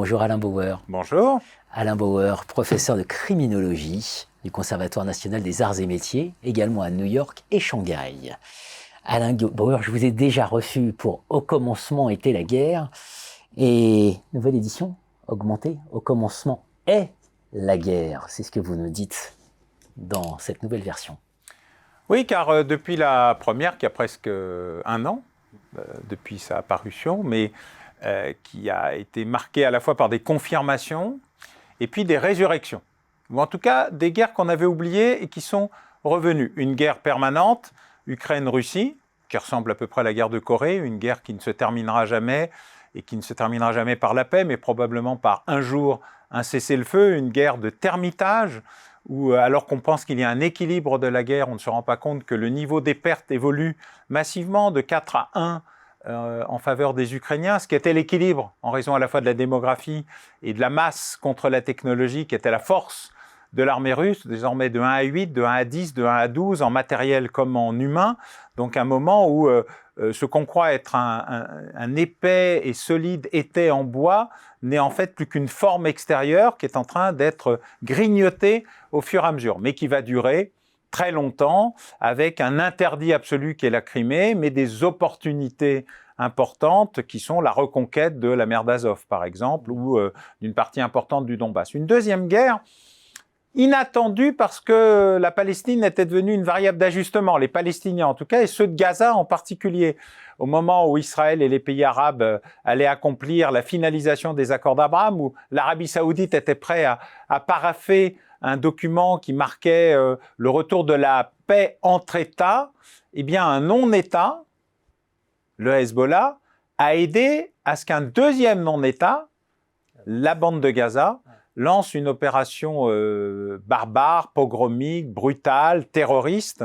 Bonjour Alain Bauer. Bonjour. Alain Bauer, professeur de criminologie du Conservatoire national des arts et métiers, également à New York et Shanghai. Alain Bauer, je vous ai déjà reçu pour Au commencement était la guerre. Et nouvelle édition, augmentée, Au commencement est la guerre. C'est ce que vous nous dites dans cette nouvelle version. Oui, car depuis la première, qui a presque un an, depuis sa parution, mais qui a été marquée à la fois par des confirmations et puis des résurrections. Ou en tout cas, des guerres qu'on avait oubliées et qui sont revenues. Une guerre permanente, Ukraine-Russie, qui ressemble à peu près à la guerre de Corée, une guerre qui ne se terminera jamais et qui ne se terminera jamais par la paix, mais probablement par un jour un cessez-le-feu, une guerre de termitage, où alors qu'on pense qu'il y a un équilibre de la guerre, on ne se rend pas compte que le niveau des pertes évolue massivement de 4 à 1 en faveur des Ukrainiens, ce qui était l'équilibre en raison à la fois de la démographie et de la masse contre la technologie qui était la force de l'armée russe, désormais de 1 à 8, de 1 à 10, de 1 à 12, en matériel comme en humain. Donc un moment où ce qu'on croit être un épais et solide étai en bois n'est en fait plus qu'une forme extérieure qui est en train d'être grignotée au fur et à mesure, mais qui va durer très longtemps, avec un interdit absolu qui est la Crimée, mais des opportunités importantes qui sont la reconquête de la mer d'Azov, par exemple, ou d'une partie importante du Donbass. Une deuxième guerre inattendue parce que la Palestine était devenue une variable d'ajustement, les Palestiniens en tout cas, et ceux de Gaza en particulier. Au moment où Israël et les pays arabes allaient accomplir la finalisation des accords d'Abraham, où l'Arabie saoudite était prête à paraffer un document qui marquait le retour de la paix entre États, eh bien un non-État, le Hezbollah, a aidé à ce qu'un deuxième non-État, la bande de Gaza, lance une opération barbare, pogromique, brutale, terroriste,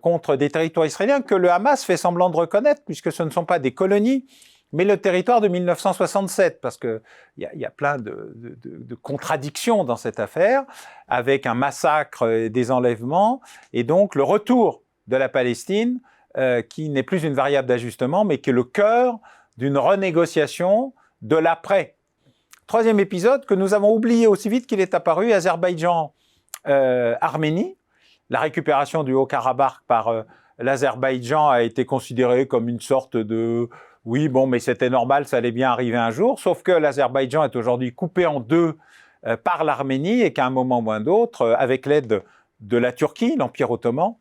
contre des territoires israéliens que le Hamas fait semblant de reconnaître, puisque ce ne sont pas des colonies, mais le territoire de 1967, parce qu'il y a plein de contradictions dans cette affaire, avec un massacre et des enlèvements, et donc le retour de la Palestine, qui n'est plus une variable d'ajustement, mais qui est le cœur d'une renégociation de l'après. Troisième épisode que nous avons oublié aussi vite qu'il est apparu, Azerbaïdjan-Arménie. La récupération du Haut-Karabakh par l'Azerbaïdjan a été considérée comme une sorte de... Oui, bon, mais c'était normal, ça allait bien arriver un jour, sauf que l'Azerbaïdjan est aujourd'hui coupé en deux par l'Arménie et qu'à un moment ou un autre, avec l'aide de la Turquie, l'Empire ottoman,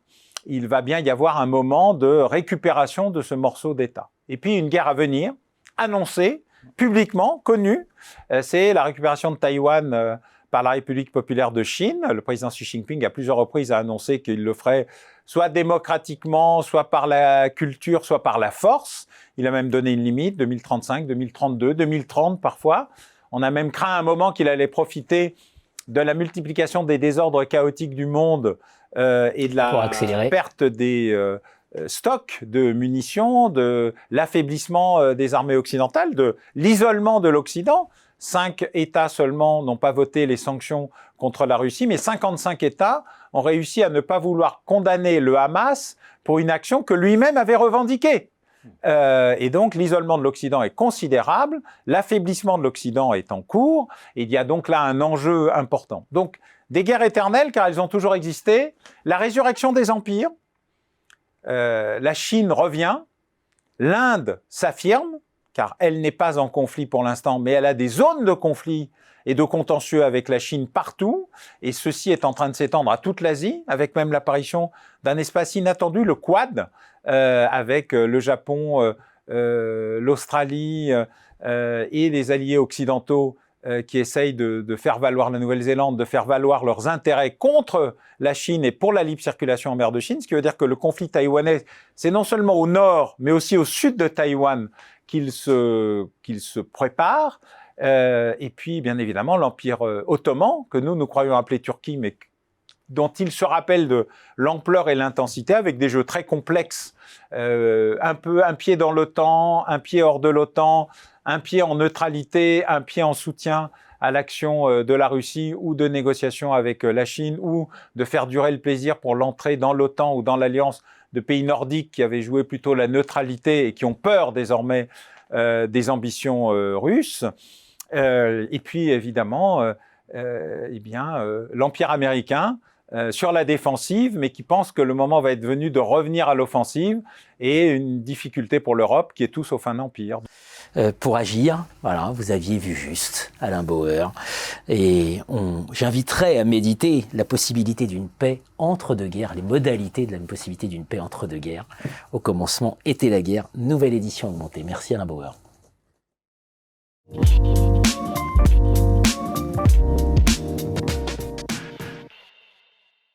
il va bien y avoir un moment de récupération de ce morceau d'État. Et puis une guerre à venir, annoncée, publiquement, connue, c'est la récupération de Taïwan par la République populaire de Chine. Le président Xi Jinping, à plusieurs reprises, a annoncé qu'il le ferait soit démocratiquement, soit par la culture, soit par la force. Il a même donné une limite, 2035, 2032, 2030 parfois. On a même craint à un moment qu'il allait profiter de la multiplication des désordres chaotiques du monde et de la perte des stocks de munitions, de l'affaiblissement des armées occidentales, de l'isolement de l'Occident. 5 États seulement n'ont pas voté les sanctions contre la Russie, mais 55 États ont réussi à ne pas vouloir condamner le Hamas pour une action que lui-même avait revendiquée. Et donc l'isolement de l'Occident est considérable, l'affaiblissement de l'Occident est en cours, et il y a donc là un enjeu important. Donc des guerres éternelles, car elles ont toujours existé, la résurrection des empires, la Chine revient, l'Inde s'affirme, car elle n'est pas en conflit pour l'instant, mais elle a des zones de conflit et de contentieux avec la Chine partout, et ceci est en train de s'étendre à toute l'Asie, avec même l'apparition d'un espace inattendu, le Quad, avec le Japon, l'Australie et les alliés occidentaux qui essayent de faire valoir la Nouvelle-Zélande, de faire valoir leurs intérêts contre la Chine et pour la libre circulation en mer de Chine, ce qui veut dire que le conflit taïwanais, c'est non seulement au nord, mais aussi au sud de Taïwan qu'il se prépare. Et puis, bien évidemment, l'Empire ottoman, que nous croyons appeler Turquie, mais dont il se rappelle de l'ampleur et l'intensité, avec des jeux très complexes, un pied dans l'OTAN, un pied hors de l'OTAN, un pied en neutralité, un pied en soutien à l'action de la Russie ou de négociation avec la Chine ou de faire durer le plaisir pour l'entrée dans l'OTAN ou dans l'alliance de pays nordiques qui avaient joué plutôt la neutralité et qui ont peur désormais des ambitions russes. Et puis évidemment, l'Empire américain sur la défensive, mais qui pense que le moment va être venu de revenir à l'offensive, et une difficulté pour l'Europe qui est tout sauf un empire. Pour agir, voilà, vous aviez vu juste, Alain Bauer, et j'inviterai à méditer la possibilité d'une paix entre deux guerres, les modalités de la possibilité d'une paix entre deux guerres. Au commencement était la guerre, nouvelle édition augmentée. Merci Alain Bauer.